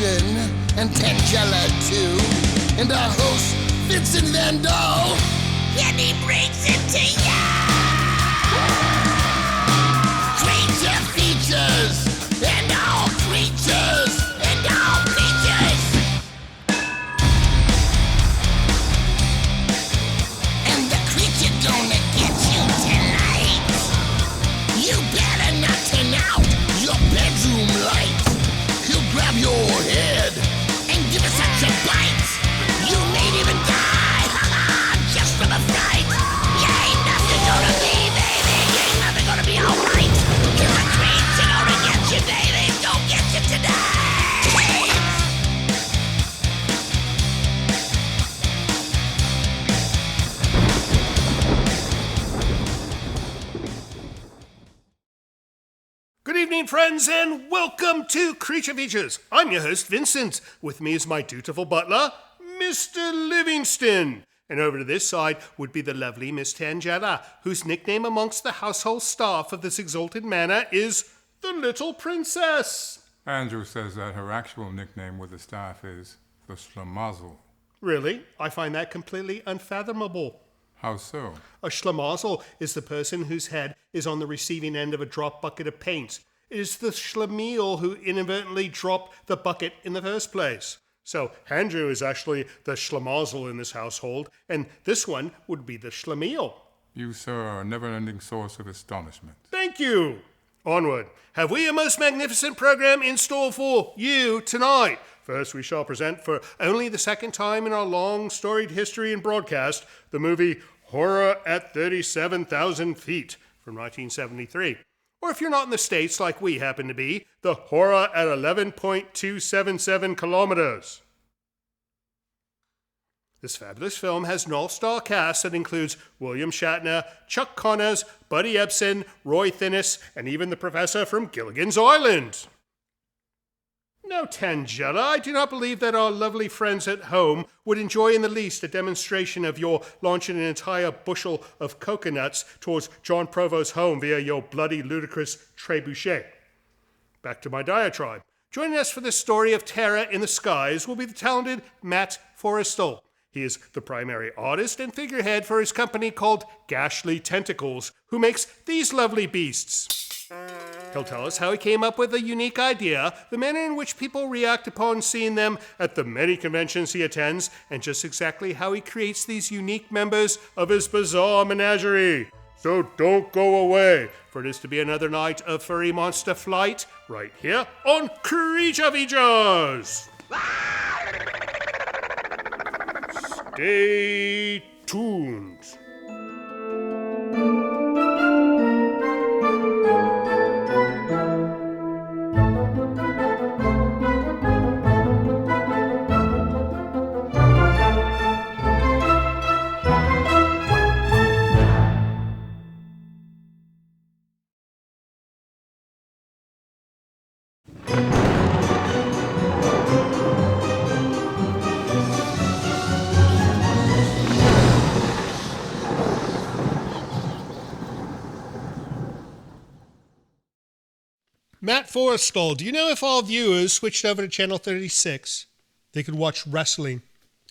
Winston and Tangela too, and our host Vincent Van Dahl, and he brings it to ya! Creature features, and all creatures, and all creatures! And the creature gonna get you tonight. You better not turn out your bedroom light. He'll grab your head and give it such a bite. You may even die, just from a fright. You ain't nothing gonna be, baby. You ain't nothing gonna be alright. Cause the creature gonna get you, baby. Gonna get you tonight. Good evening, friends, and welcome to Creature Features. I'm your host, Vincent. With me is my dutiful butler, Mr. Livingston. And over to this side would be the lovely Miss Tangela, whose nickname amongst the household staff of this exalted manor is the Little Princess. Andrew says that her actual nickname with the staff is the Schlemazel. Really? I find that completely unfathomable. How so? A schlemazel is the person whose head is on the receiving end of a drop bucket of paint. It is the schlemiel who inadvertently dropped the bucket in the first place. So Andrew is actually the schlemazel in this household, and this one would be the schlemiel. You, sir, are a never-ending source of astonishment. Thank you. Onward. Have we a most magnificent program in store for you tonight? First, we shall present for only the second time in our long storied history and broadcast the movie Horror at 37,000 Feet from 1973. Or if you're not in the States like we happen to be, the Horror at 11.277 kilometers. This fabulous film has an all-star cast that includes William Shatner, Chuck Connors, Buddy Ebsen, Roy Thinnis, and even the professor from Gilligan's Island. Now, Tangela, I do not believe that our lovely friends at home would enjoy in the least a demonstration of your launching an entire bushel of coconuts towards John Provost's home via your bloody ludicrous trebuchet. Back to my diatribe. Joining us for this story of terror in the skies will be the talented Matt Forrestal. He is the primary artist and figurehead for his company called Ghastly Tentacles, who makes these lovely beasts. He'll tell us how he came up with a unique idea, the manner in which people react upon seeing them at the many conventions he attends, and just exactly how he creates these unique members of his bizarre menagerie. So don't go away, for it is to be another night of furry monster flight right here on Creature Features. Stay tuned. Matt Forrestal, do you know if all viewers switched over to Channel 36, they could watch wrestling?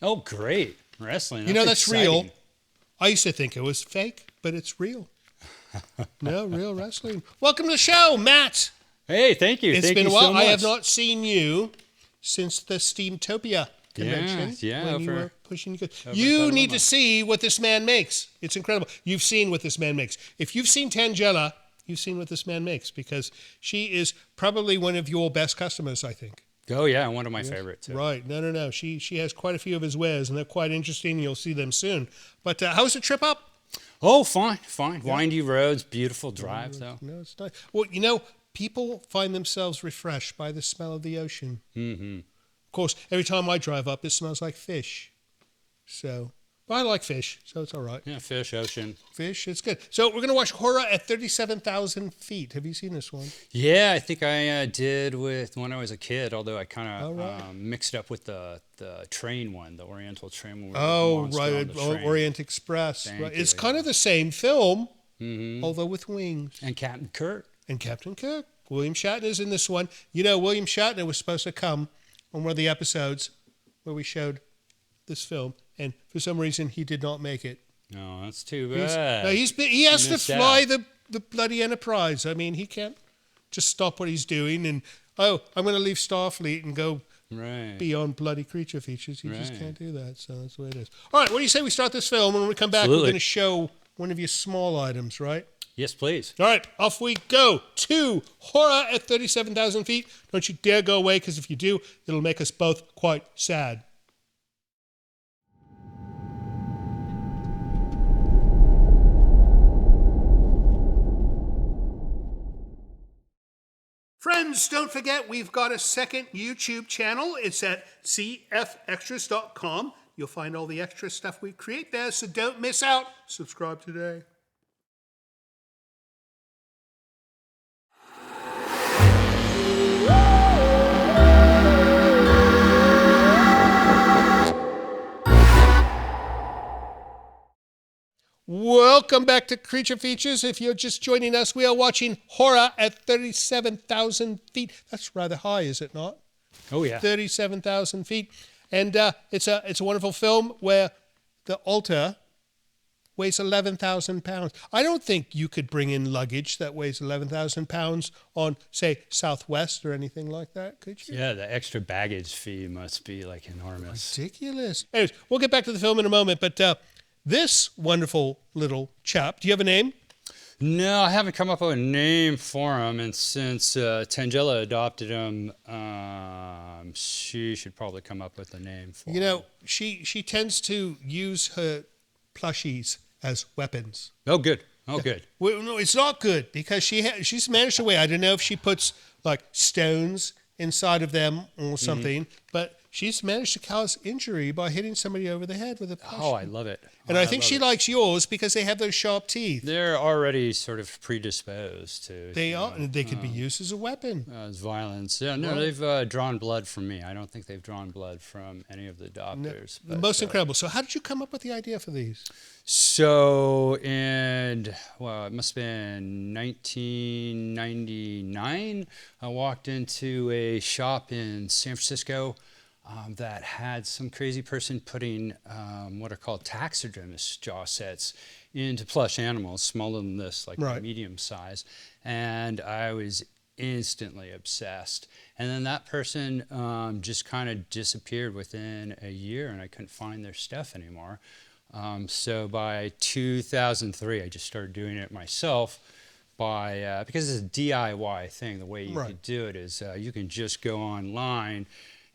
Oh, great. Wrestling. You know, that's exciting. real. I used to think it was fake, but it's real. No, real wrestling. Welcome to the show, Matt. Hey, thank you. It's Thank been you a while. so much. I have not seen you since the Steamtopia convention. Yeah, when you over- were pushing good. over You about a need to month. see what this man makes. It's incredible. You've seen what this man makes. If you've seen Tangela, you've seen what this man makes, because she is probably one of your best customers, I think. Oh, yeah, one of my favorites. Too. Right. No. She has quite a few of his wares, and they're quite interesting. You'll see them soon. But how's the trip up? Oh, fine. Windy roads, beautiful drive, though. No, it's not. Well, you know, people find themselves refreshed by the smell of the ocean. Mm-hmm. Of course, every time I drive up, it smells like fish. So, but I like fish, so it's all right. Yeah, fish, ocean. Fish, it's good. So we're going to watch Horror at 37,000 Feet. Have you seen this one? Yeah, I think I did with when I was a kid, although I kind of right. mixed it up with the train one, the Oriental train one. Oh, right, Orient Express. Thank Right. you, It's kind of the same film, Mm-hmm. although with wings. And Captain Kirk. And Captain Kirk. William Shatner's in this one. You know, William Shatner was supposed to come on one of the episodes where we showed this film, and for some reason he did not make it. No, that's too bad. He has to Missed fly out. the bloody Enterprise. I mean, he can't just stop what he's doing and, I'm going to leave Starfleet and go Right. beyond bloody creature features. He just Right. can't do that, so that's the way it is. All right, what do you say we start this film, and when we come back, Absolutely. we're going to show one of your small items, right? Yes, please. All right, off we go to Horror at 37,000 feet. Don't you dare go away, because if you do, it'll make us both quite sad. Friends, don't forget we've got a second YouTube channel. It's at cfextras.com. You'll find all the extra stuff we create there, so don't miss out. Subscribe today. Welcome back to Creature Features. If you're just joining us, we are watching Horror at 37,000 feet. That's rather high, is it not? Oh, yeah. 37,000 feet. And it's a wonderful film where the altar weighs 11,000 pounds. I don't think you could bring in luggage that weighs 11,000 pounds on, say, Southwest or anything like that, could you? Yeah, the extra baggage fee must be like enormous. Ridiculous. Anyways, we'll get back to the film in a moment, but this wonderful little chap, do you have a name? No, I haven't come up with a name for him, and since Tangela adopted him, she should probably come up with a name for him. You know, she tends to use her plushies as weapons. Oh, good. Oh, good. Well, no, it's not good, because she's managed a way. I don't know if she puts like stones inside of them or something, but she's managed to cause injury by hitting somebody over the head with a plushie. Oh, I love it. And Oh, I think love she it. likes yours because they have those sharp teeth. They're already sort of predisposed to. They are, and they could be used as a weapon. Violence. Yeah, no, Right. they've drawn blood from me. I don't think they've drawn blood from any of the doctors. The but, most incredible. So how did you come up with the idea for these? So, it must have been 1999. I walked into a shop in San Francisco that had some crazy person putting what are called taxidermist jaw sets into plush animals, smaller than this, like Right. medium size. And I was instantly obsessed. And then that person just kind of disappeared within a year, and I couldn't find their stuff anymore. So by 2003, I just started doing it myself because it's a DIY thing. The way you Right. could do it is you can just go online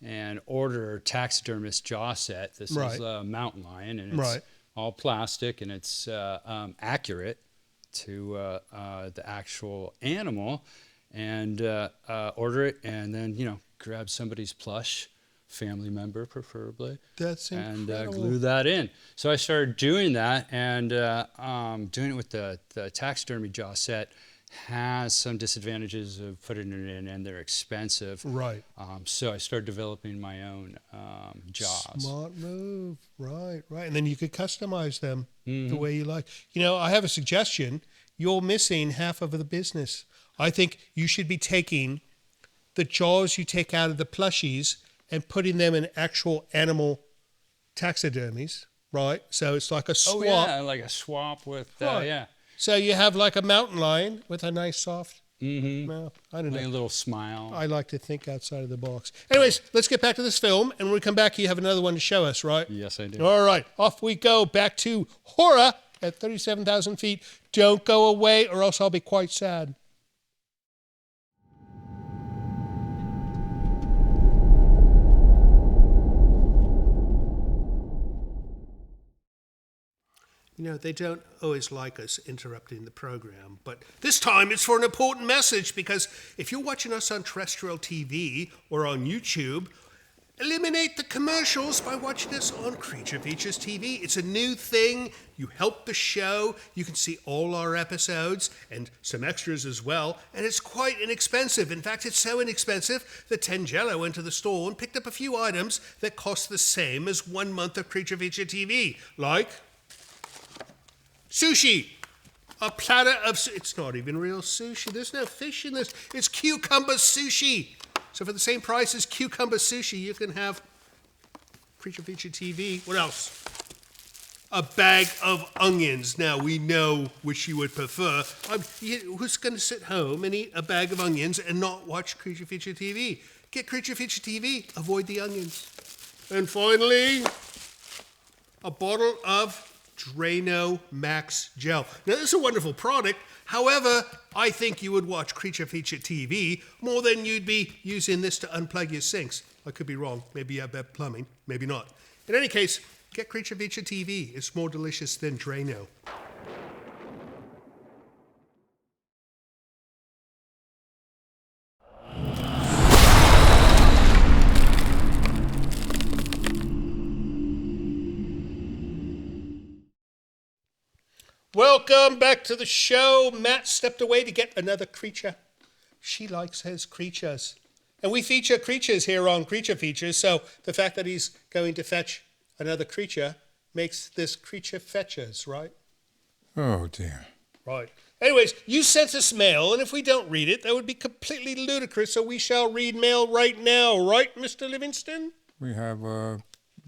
and order a taxidermist jaw set. This Right. is a mountain lion, and it's Right. all plastic, and it's accurate to the actual animal. And order it, and then grab somebody's plush, family member preferably, That's and incredible. glue that in. So I started doing that, and doing it with the taxidermy jaw set has some disadvantages of putting it in, and they're expensive. Right. So I started developing my own jaws. Smart move. Right. And then you could customize them Mm-hmm. the way you like. I have a suggestion. You're missing half of the business. I think you should be taking the jaws you take out of the plushies and putting them in actual animal taxidermies, right? So it's like a swap. Oh yeah, like a swap with Right. yeah. So you have like a mountain lion with a nice soft Mm-hmm. mouth. I don't Like a know. little smile. I like to think outside of the box. Anyways, let's get back to this film, and when we come back, you have another one to show us, right? Yes, I do. All right, off we go back to Horror at 37,000 feet. Don't go away, or else I'll be quite sad. They don't always like us interrupting the program, but this time it's for an important message, because if you're watching us on terrestrial TV or on YouTube, eliminate the commercials by watching us on Creature Features TV. It's a new thing. You help the show. You can see all our episodes and some extras as well, and it's quite inexpensive. In fact, it's so inexpensive that Tangelo went to the store and picked up a few items that cost the same as 1 month of Creature Feature TV, like sushi. A platter of... It's not even real sushi. There's no fish in this. It's cucumber sushi. So for the same price as cucumber sushi, you can have Creature Feature TV. What else? A bag of onions. Now, we know which you would prefer. Who's going to sit home and eat a bag of onions and not watch Creature Feature TV? Get Creature Feature TV. Avoid the onions. And finally, a bottle of Drano Max Gel. Now, this is a wonderful product. However, I think you would watch Creature Feature TV more than you'd be using this to unplug your sinks. I could be wrong. Maybe you have bad plumbing. Maybe not. In any case, get Creature Feature TV. It's more delicious than Drano. Welcome back to the show. Matt stepped away to get another creature. She likes his creatures. And we feature creatures here on Creature Features, so the fact that he's going to fetch another creature makes this creature fetchers, right? Oh, dear. Right. Anyways, you sent us mail, and if we don't read it, that would be completely ludicrous, so we shall read mail right now, right, Mr. Livingston? We have a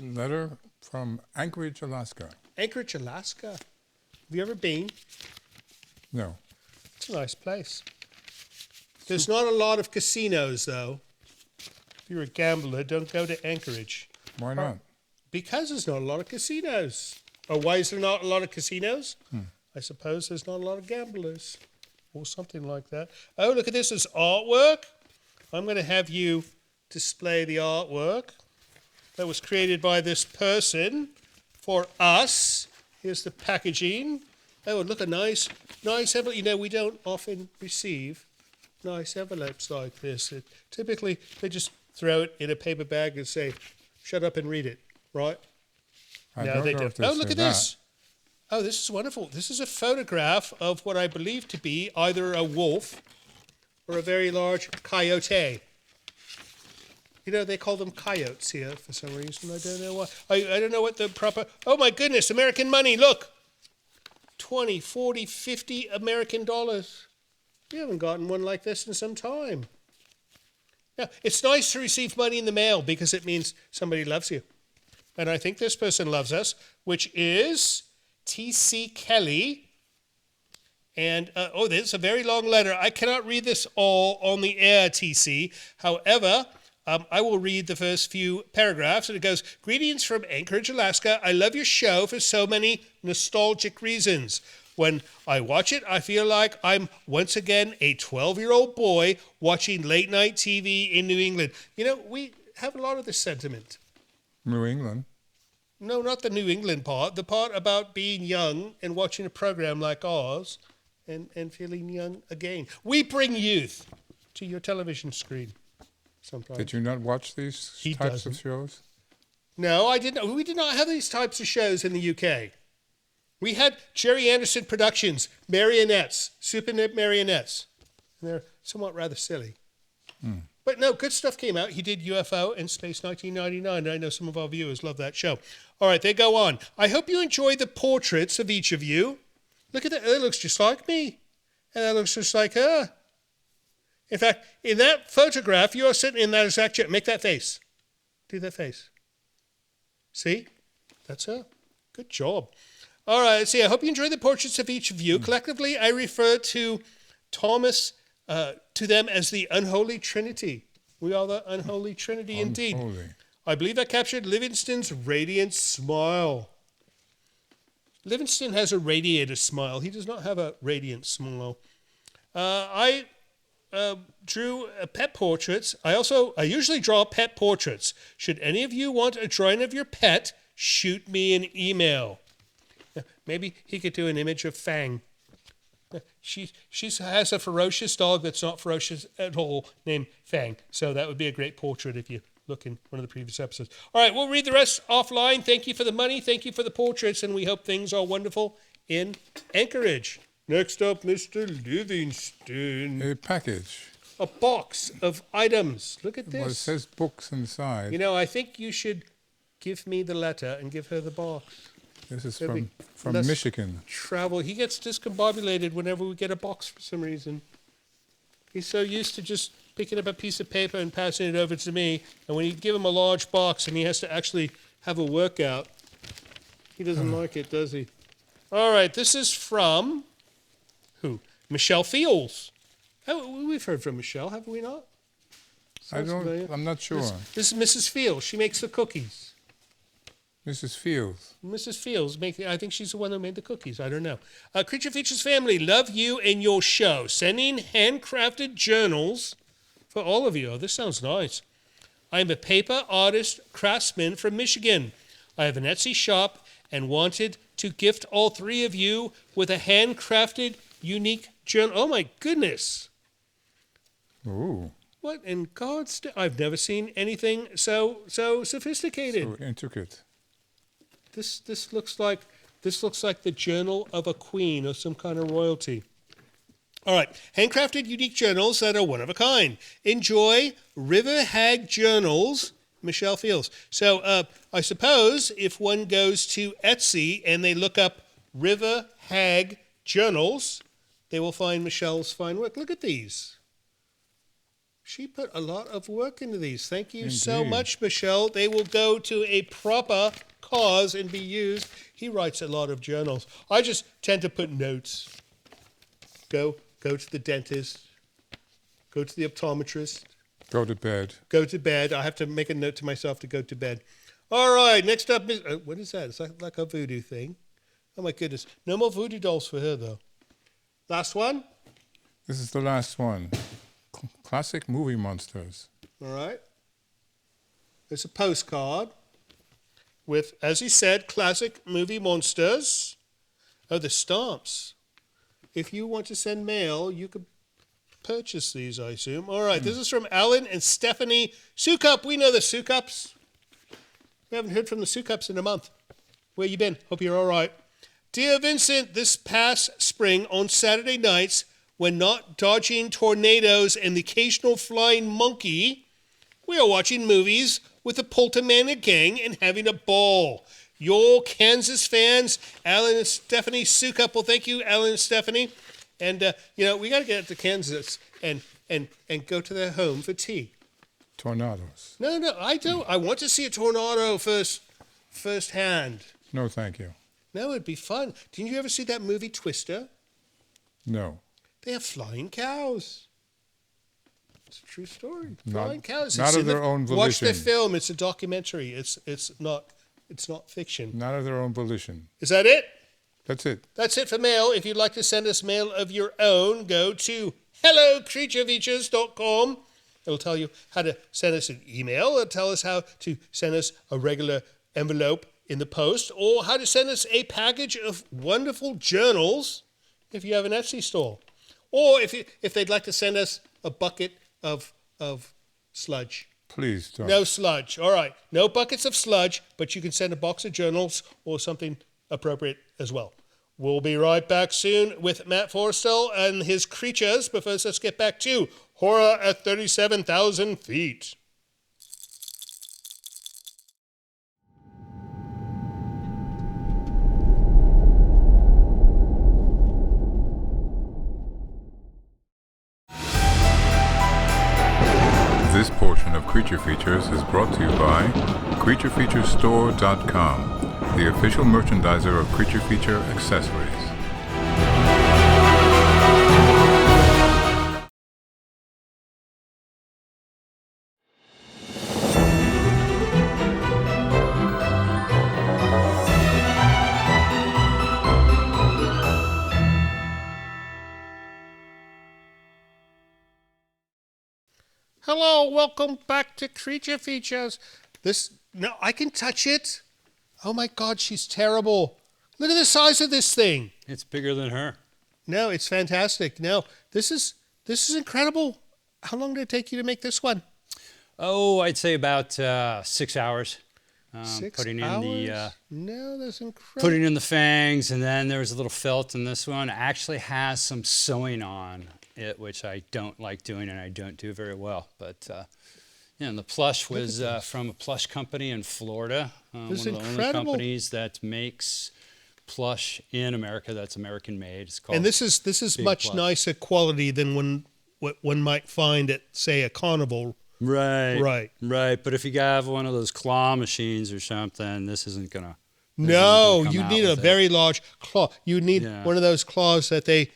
letter from Anchorage, Alaska. Anchorage, Alaska. Have you ever been? No. It's a nice place. There's not a lot of casinos, though. If you're a gambler, don't go to Anchorage. Why not? Because there's not a lot of casinos. Or why is there not a lot of casinos? I suppose there's not a lot of gamblers. Or something like that. Oh, look at this. It's artwork. I'm going to have you display the artwork that was created by this person for us. Here's the packaging. Oh, and look, a nice envelope. You know, we don't often receive nice envelopes like this. Typically, they just throw it in a paper bag and say, shut up and read it, right? I don't know if they Oh, look say at this. Oh, this is wonderful. This is a photograph of what I believe to be either a wolf or a very large coyote. You know, they call them coyotes here for some reason. I don't know why. I don't know what the proper... Oh, my goodness, American money, look. 20, 40, 50 American dollars. We haven't gotten one like this in some time. Now, it's nice to receive money in the mail because it means somebody loves you. And I think this person loves us, which is T.C. Kelly. And, this is a very long letter. I cannot read this all on the air, T.C. However... I will read the first few paragraphs, and it goes, "Greetings from Anchorage, Alaska. I love your show for so many nostalgic reasons. When I watch it, I feel like I'm once again a 12-year-old boy watching late-night TV in New England." You know, we have a lot of this sentiment. New England. No, not the New England part. The part about being young and watching a program like ours and feeling young again. We bring youth to your television screen. Sometimes. Did you not watch these types of shows? No, I didn't. We did not have these types of shows in the UK. We had Jerry Anderson Productions, marionettes, super marionettes. And they're somewhat rather silly. But no, good stuff came out. He did UFO and Space 1999. I know some of our viewers love that show. All right, they go on. "I hope you enjoy the portraits of each of you. Look at that. It looks just like me. And that looks just like her. In fact, in that photograph, you are sitting in that exact chair. Make that face. Do that face. See? That's her. Good job. All right, let's see. I hope you enjoy the portraits of each of you. Collectively, I refer to Thomas, to them as the Unholy Trinity. We are the Unholy Trinity indeed. I believe I captured Livingston's radiant smile. Livingston has a radiator smile. He does not have a radiant smile. I drew pet portraits. I usually draw pet portraits. Should any of you want a drawing of your pet, shoot me an email. Maybe he could do an image of Fang. She has a ferocious dog that's not ferocious at all named Fang. So that would be a great portrait if you look in one of the previous episodes. All right, we'll read the rest offline. Thank you for the money. Thank you for the portraits. And we hope things are wonderful in Anchorage. Next up, Mr. Livingston. A package. A box of items. Look at this. Well, it says books inside. You know, I think you should give me the letter and give her the box. This is from Michigan. Travel. He gets discombobulated whenever we get a box for some reason. He's so used to just picking up a piece of paper and passing it over to me. And when you give him a large box and he has to actually have a workout, he doesn't like it, does he? All right, this is from who? Michelle Fields. We've heard from Michelle, have we not? I'm not sure. This is Mrs. Fields. She makes the cookies. Mrs. Fields. Mrs. Fields, I think she's the one who made the cookies. I don't know. Creature Features family, love you and your show. Sending handcrafted journals for all of you. Oh, this sounds nice. I'm a paper artist craftsman from Michigan. I have an Etsy shop and wanted to gift all three of you with a handcrafted, unique journal. Oh, my goodness. Ooh. What in God's name? I've never seen anything so sophisticated. So intricate. This looks like the journal of a queen or some kind of royalty. All right, handcrafted unique journals that are one of a kind. Enjoy River Hag Journals, Michelle Fields. So I suppose if one goes to Etsy and they look up River Hag Journals, they will find Michelle's fine work. Look at these. She put a lot of work into these. Thank you so much, Michelle. They will go to a proper cause and be used. He writes a lot of journals. I just tend to put notes. Go to the dentist. Go to the optometrist. Go to bed. Go to bed. I have to make a note to myself to go to bed. All right, next up is... what is that? It's like a voodoo thing. Oh, my goodness. No more voodoo dolls for her, though. Last one? This is the last one. Classic movie monsters. All right. It's a postcard with, as he said, classic movie monsters. Oh, the stamps. If you want to send mail, you could purchase these, I assume. All right, this is from Alan and Stephanie Sukup. We know the Sukups. We haven't heard from the Sukups in a month. Where you been? Hope you're all right. Dear Vincent, this past spring on Saturday nights, when not dodging tornadoes and the occasional flying monkey, we are watching movies with the Poltermanor gang and having a ball. Your Kansas fans, Alan and Stephanie Sukup. Well, thank you, Alan and Stephanie. And, we got to get to Kansas and go to their home for tea. Tornadoes. No, I don't. I want to see a tornado firsthand. No, thank you. No, it'd be fun. Didn't you ever see that movie Twister? No. They have flying cows. It's a true story. Not, flying cows. Not of their own volition. Watch the film. It's a documentary. It's not fiction. Not of their own volition. Is that it? That's it. That's it for mail. If you'd like to send us mail of your own, go to hellocreaturefeatures.com. It'll tell you how to send us an email. It'll tell us how to send us a regular envelope in the post, or how to send us a package of wonderful journals if you have an Etsy store. Or if they'd like to send us a bucket of sludge. Please don't. No sludge. All right. No buckets of sludge, but you can send a box of journals or something appropriate as well. We'll be right back soon with Matt Forrestal and his creatures. But first, let's get back to Horror at 37,000 Feet. This portion of Creature Features is brought to you by CreatureFeatureStore.com, the official merchandiser of Creature Feature accessories. Hello, welcome back to Creature Features. I can touch it. Oh my God, she's terrible. Look at the size of this thing. It's bigger than her. No, it's fantastic. No, this is incredible. How long did it take you to make this one? Oh, I'd say about 6 hours. 6 putting hours? in No, that's incredible. putting in the fangs, and then there was a little felt in this one. It actually has some sewing on it, which I don't like doing, and I don't do very well. But and the plush was from a plush company in Florida. One of the only companies that makes plush in America that's American made. It's called. And this is much nicer quality than what one might find at, say, a carnival. Right. Right. Right. But if you have one of those claw machines or something, this isn't going to. No, you need a very large claw. You need one of those claws that they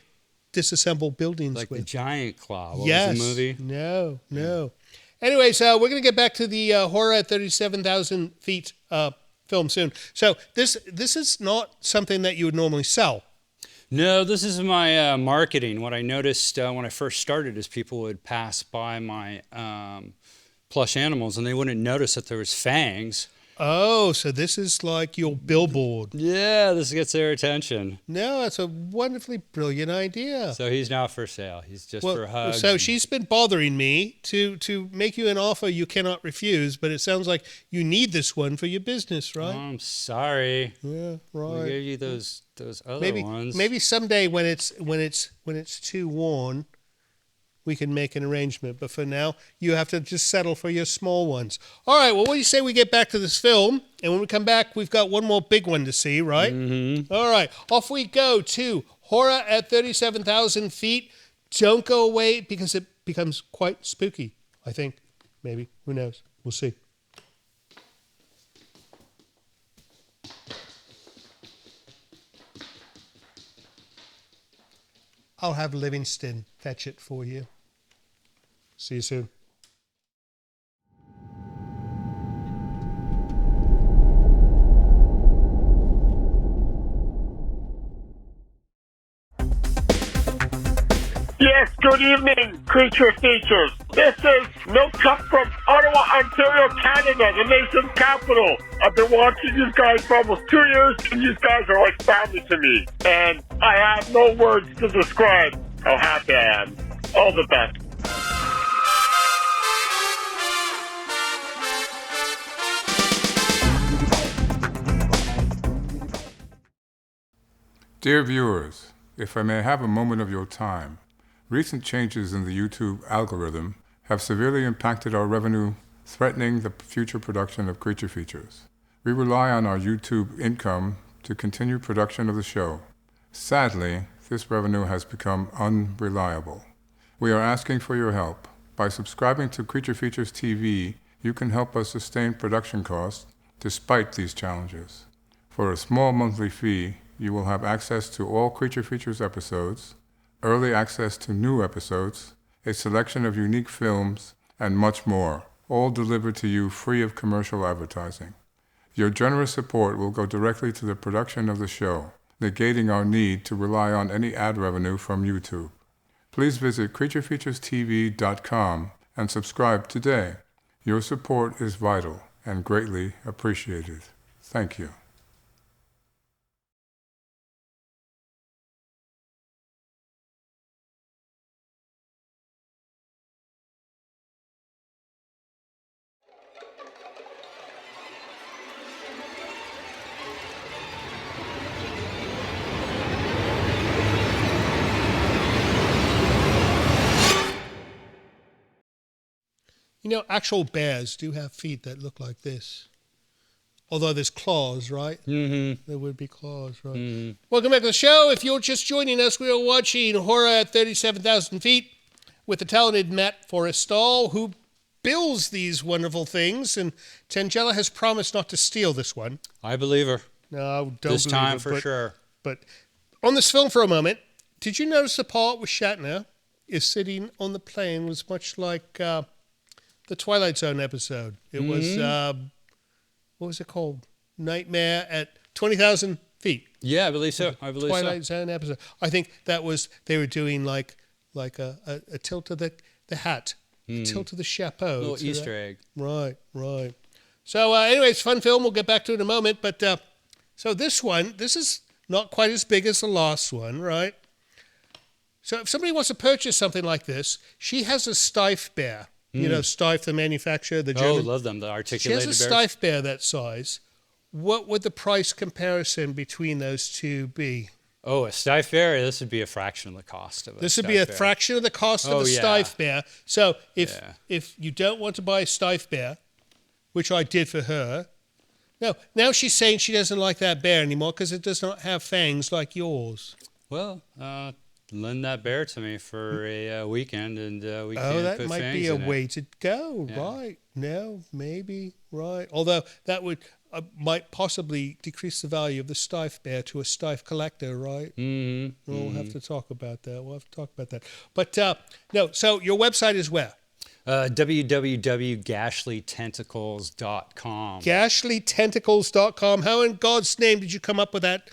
disassemble buildings like with. the giant claw. What yes. was the movie? No. Anyways, we're going to get back to the horror at 37,000 feet film soon. So this is not something that you would normally sell. No, this is my marketing. What I noticed when I first started is people would pass by my plush animals and they wouldn't notice that there was fangs. Oh, so this is like your billboard. Yeah, this gets their attention. No, it's a wonderfully brilliant idea. So he's now for sale. He's just for hugs. So she's been bothering me to make you an offer you cannot refuse, but it sounds like you need this one for your business, right? Oh, I'm sorry. Yeah, right. We gave you those other ones. Maybe someday when it's too worn, we can make an arrangement. But for now, you have to just settle for your small ones. All right, well, what do you say we get back to this film? And when we come back, we've got one more big one to see, right? Mm-hmm. All right, off we go to Horror at 37,000 feet. Don't go away because it becomes quite spooky, I think. Maybe. Who knows? We'll see. I'll have Livingston fetch it for you. See you soon. Yes, good evening, Creature Features. This is Milk Cup from Ottawa, Ontario, Canada, the nation's capital. I've been watching you guys for almost 2 years, and you guys are like family to me. And I have no words to describe how happy I am. All the best. Dear viewers, if I may have a moment of your time, recent changes in the YouTube algorithm have severely impacted our revenue, threatening the future production of Creature Features. We rely on our YouTube income to continue production of the show. Sadly, this revenue has become unreliable. We are asking for your help. By subscribing to Creature Features TV, you can help us sustain production costs despite these challenges. For a small monthly fee, you will have access to all Creature Features episodes, early access to new episodes, a selection of unique films, and much more, all delivered to you free of commercial advertising. Your generous support will go directly to the production of the show, negating our need to rely on any ad revenue from YouTube. Please visit creaturefeaturestv.com and subscribe today. Your support is vital and greatly appreciated. Thank you. You know, actual bears do have feet that look like this. Although there's claws, right? Mm-hmm. There would be claws, right? Mm-hmm. Welcome back to the show. If you're just joining us, we are watching Horror at 37,000 feet with the talented Matt Forrestal, who builds these wonderful things. And Tangela has promised not to steal this one. I believe her. No, don't This believe time her, for sure. But on this film for a moment, did you notice the part where Shatner is sitting on the plane was much like the Twilight Zone episode? It was, what was it called? Nightmare at 20,000 feet. Yeah, I believe so. I believe Twilight so. Zone episode. I think that was, they were doing like a tilt of the hat, a tilt of the chapeau. A little Easter egg. Right. So anyways, fun film. We'll get back to it in a moment. But so this is not quite as big as the last one, right? So if somebody wants to purchase something like this, she has a Steiff bear. You know, Steiff, the manufacturer, the German. Oh, love them, the She articulated has a bears. Steiff bear that size. What would the price comparison between those two be? Oh, a Steiff bear, this would be a fraction of the cost of it. This would be a fraction of the cost of a Steiff bear. So if you don't want to buy a Steiff bear, which I did for her, no, now she's saying she doesn't like that bear anymore because it does not have fangs like yours. Well, lend that bear to me for a weekend, and we can Oh, that put might fangs be a in it. way to go, Yeah. right? No, maybe, right. Although that would might possibly decrease the value of the Stife bear to a Stife collector, right? Mm-hmm. We'll have to talk about that. But no, so your website is where? www.gashlytentacles.com. GashlyTentacles.com. How in God's name did you come up with that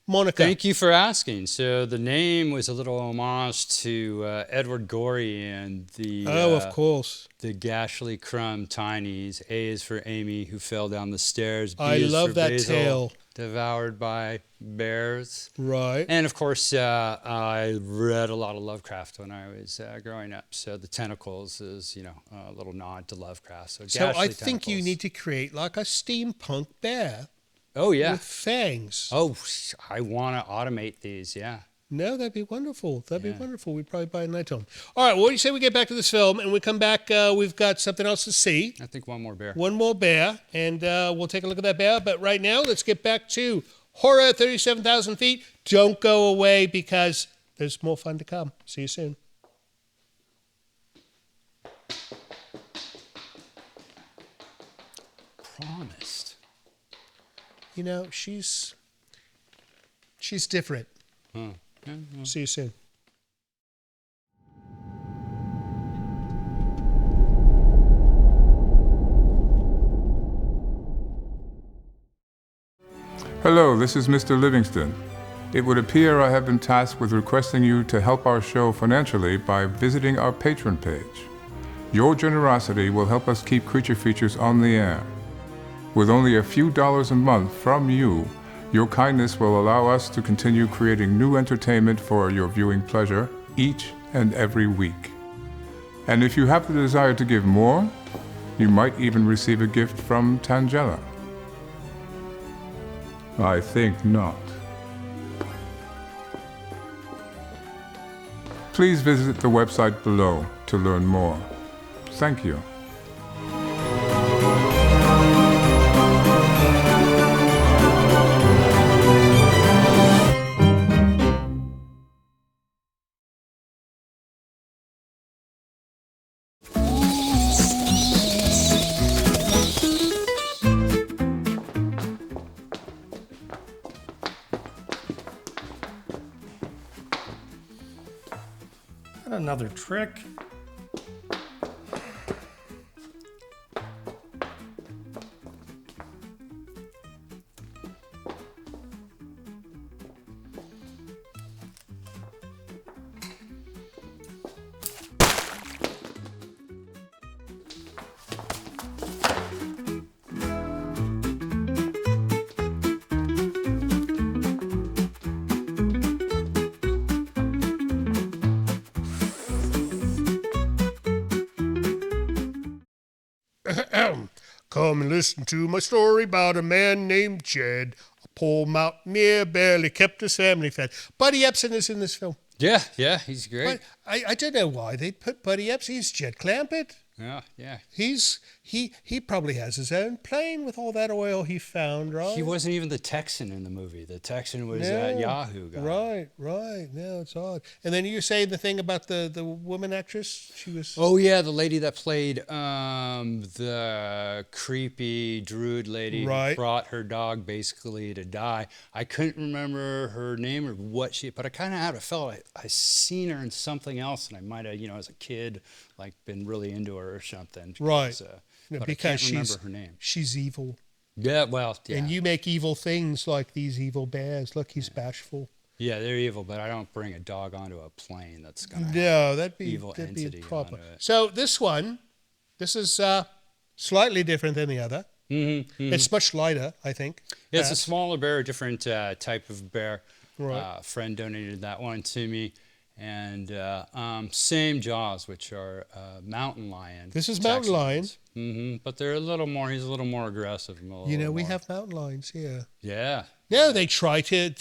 moniker? Thank you for asking. So the name was a little homage to Edward Gorey and the Of course. the Gashly Crumb Tinies. A is for Amy, who fell down the stairs. B I is love for that Basil, tale. devoured by bears. Right. And of course, I read a lot of Lovecraft when I was growing up. So the tentacles is, a little nod to Lovecraft. So I Gashly think you tentacles. need to create like a steampunk bear Oh yeah. with fangs. Oh, I want to automate these. Yeah. No, that'd be wonderful. That'd be Yeah. wonderful. We'd probably buy a night home. All right, what do you say we get back to this film and we come back? We've got something else to see. I think one more bear. One more bear, and we'll take a look at that bear. But right now, let's get back to Horror at 37,000 Feet. Don't go away because there's more fun to come. See you soon. Promised. She's different. Huh. Yeah, yeah. See you soon. Hello, this is Mr. Livingston. It would appear I have been tasked with requesting you to help our show financially by visiting our Patreon page. Your generosity will help us keep Creature Features on the air. With only a few dollars a month from you, your kindness will allow us to continue creating new entertainment for your viewing pleasure each and every week. And if you have the desire to give more, you might even receive a gift from Tangela. I think not. Please visit the website below to learn more. Thank you. Another trick. Come and listen to my story about a man named Jed. A poor mountaineer barely kept his family fed. Buddy Epson is in this film. Yeah, he's great. But I don't know why they put Buddy Epson. He's Jed Clampett. Yeah. He probably has his own plane with all that oil he found, right? He wasn't even the Texan in the movie. The Texan was that Yahoo guy. Right. No, it's odd. And then you say the thing about the woman actress. She was. Oh yeah, the lady that played the creepy druid lady Right. who brought her dog basically to die. I couldn't remember her name or what but I kind of had a felt I seen her in something else, and I might have, as a kid, like been really into her or something. Right. But I Because can't remember her name. she's evil. Yeah, well, yeah. And you make evil things like these evil bears. Look, he's bashful. Yeah, they're evil, but I don't bring a dog onto a plane that's gonna have No, that'd be evil that'd be entity proper. onto it. So this is slightly different than the other. Mm-hmm. It's much lighter, I think. It's a smaller bear, a different type of bear. Right. A friend donated that one to me. And same jaws, which are mountain lion. This is mountain lion. Mm-hmm. But they're he's a little more aggressive. We have mountain lions here. Yeah. No, they try to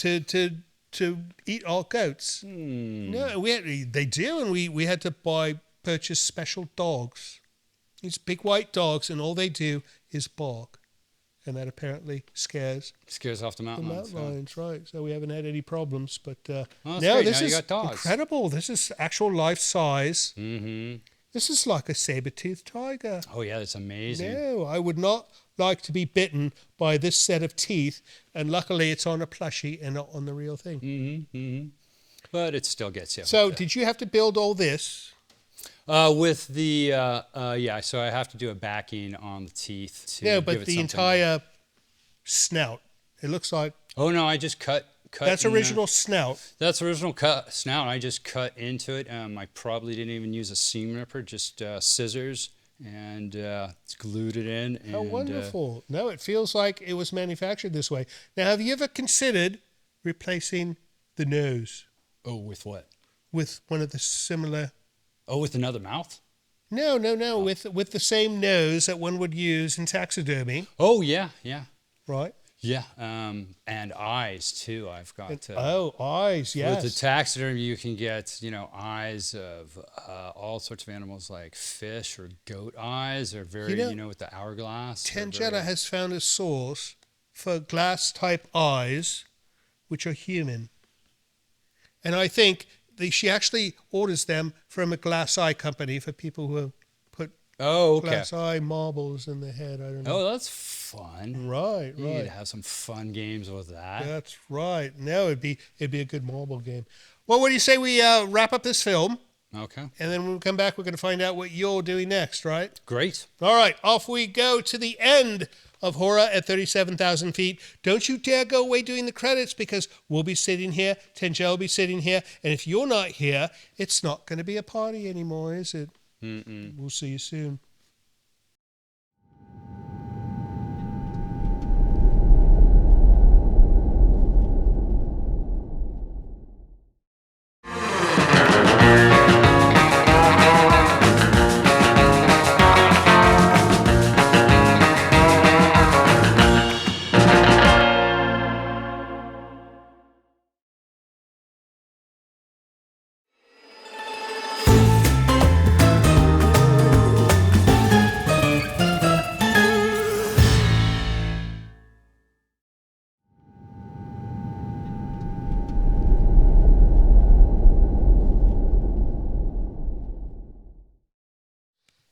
eat all goats. No, they do, and we had to purchase special dogs. These big white dogs, and all they do is bark. and that apparently scares Scares off the the mountain lions. mountain lions, right? So we haven't had any problems, but Well, that's no, great. this Now you is got dogs. incredible. This is actual life size. Mm-hmm. This is like a saber-toothed tiger. Oh, yeah, that's amazing. No, I would not like to be bitten by this set of teeth, and luckily it's on a plushie and not on the real thing. Mm-hmm. Mm-hmm. But it still gets you. So did you have to build all this? With the, so I have to do a backing on the teeth to No, give but it the something. entire snout. It looks like Oh, no, I just cut that's in the- original snout. That's original cut snout. I just cut into it. I probably didn't even use a seam ripper, just scissors, and glued it in. And, How wonderful. No, it feels like it was manufactured this way. Now, have you ever considered replacing the nose oh, with what? with one of the similar... Oh, with another mouth? No, with the same nose that one would use in taxidermy, Oh, yeah, yeah. right? Yeah, and eyes, too. I've got... Eyes, yes. With the taxidermy, you can get, eyes of all sorts of animals like fish or goat eyes. They're very, with the hourglass. They're Tangella has found a source for glass-type eyes, which are human. And I think she actually orders them from a glass eye company for people who put Oh, okay. glass eye marbles in their head. I don't know. Oh, that's fun. Right, You need right. to have some fun games with that. That's right. Now it'd be a good marble game. Well, what do you say we wrap up this film, Okay. and then when we come back, we're going to find out what you're doing next, right? Great. All right, off we go to the end of Horror at 37,000 feet. Don't you dare go away doing the credits, because we'll be sitting here, Tangel will be sitting here, and if you're not here, it's not going to be a party anymore, is it? Mm-mm. We'll see you soon.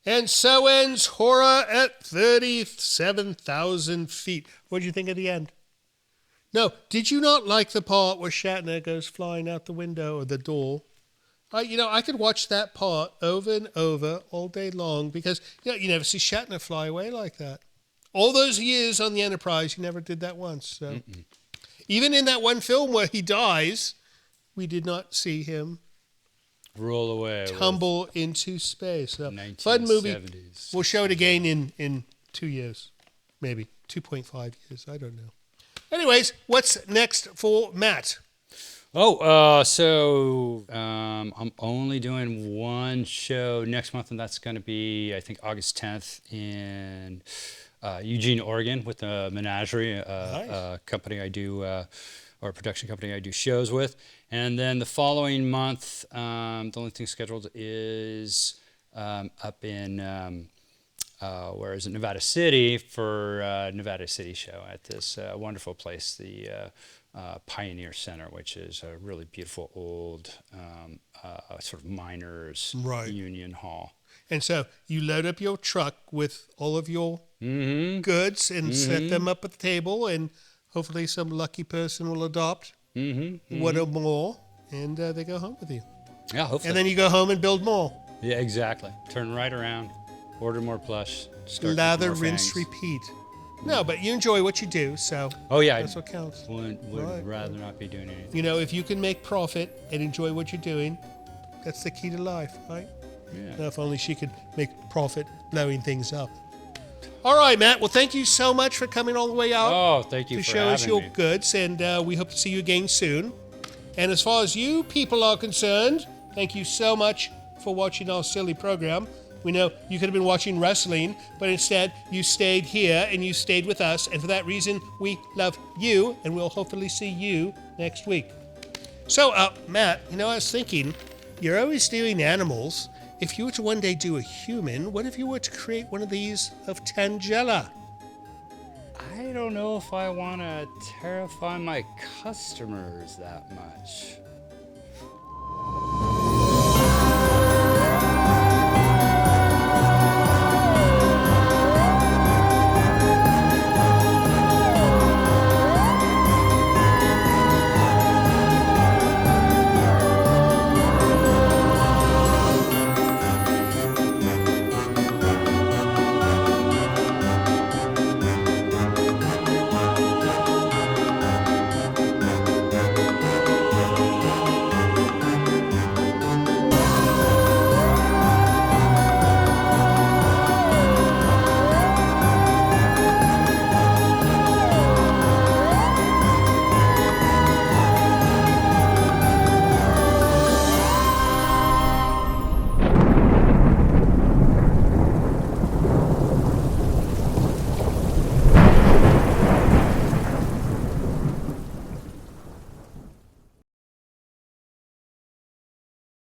And so ends Horror at 37,000 feet. What did you think of the end? No, did you not like the part where Shatner goes flying out the window or the door? I could watch that part over and over all day long, because you never see Shatner fly away like that. All those years on the Enterprise, he never did that once. So even in that one film where he dies, we did not see him Roll away. tumble into space. So, with fun movie. 1970s. We'll show it again in 2 years, maybe 2.5 years. I don't know. Anyways, what's next for Matt? I'm only doing one show next month, and that's going to be, I think, August 10th in Eugene, Oregon, with the Menagerie, Nice. company I do, or a production company I do shows with. And then the following month, the only thing scheduled is up in where is it? Nevada City, for Nevada City show at this wonderful place, the Pioneer Center, which is a really beautiful old sort of miners' Right. union hall. And so you load up your truck with all of your goods and set them up at the table, and hopefully some lucky person will adopt one or more, and they go home with you. Yeah, hopefully. And then you go home and build more. Yeah, exactly. Turn right around, order more plush, start Lather, making more rinse, fangs. repeat. No, but you enjoy what you do, so Oh yeah, that's what counts. would Right. rather not be doing anything. If you can make profit and enjoy what you're doing, that's the key to life, right? Yeah. Now, if only she could make profit blowing things up. All right, Matt. Well, thank you so much for coming all the way out Oh, thank you to for show us having your me. goods, and we hope to see you again soon. And as far as you people are concerned, thank you so much for watching our silly program. We know you could have been watching wrestling, but instead you stayed here and you stayed with us, and for that reason, we love you, and we'll hopefully see you next week. So, Matt, I was thinking, you're always doing animals. If you were to one day do a human, what if you were to create one of these of Tangella? I I don't know if I want to terrify my customers that much.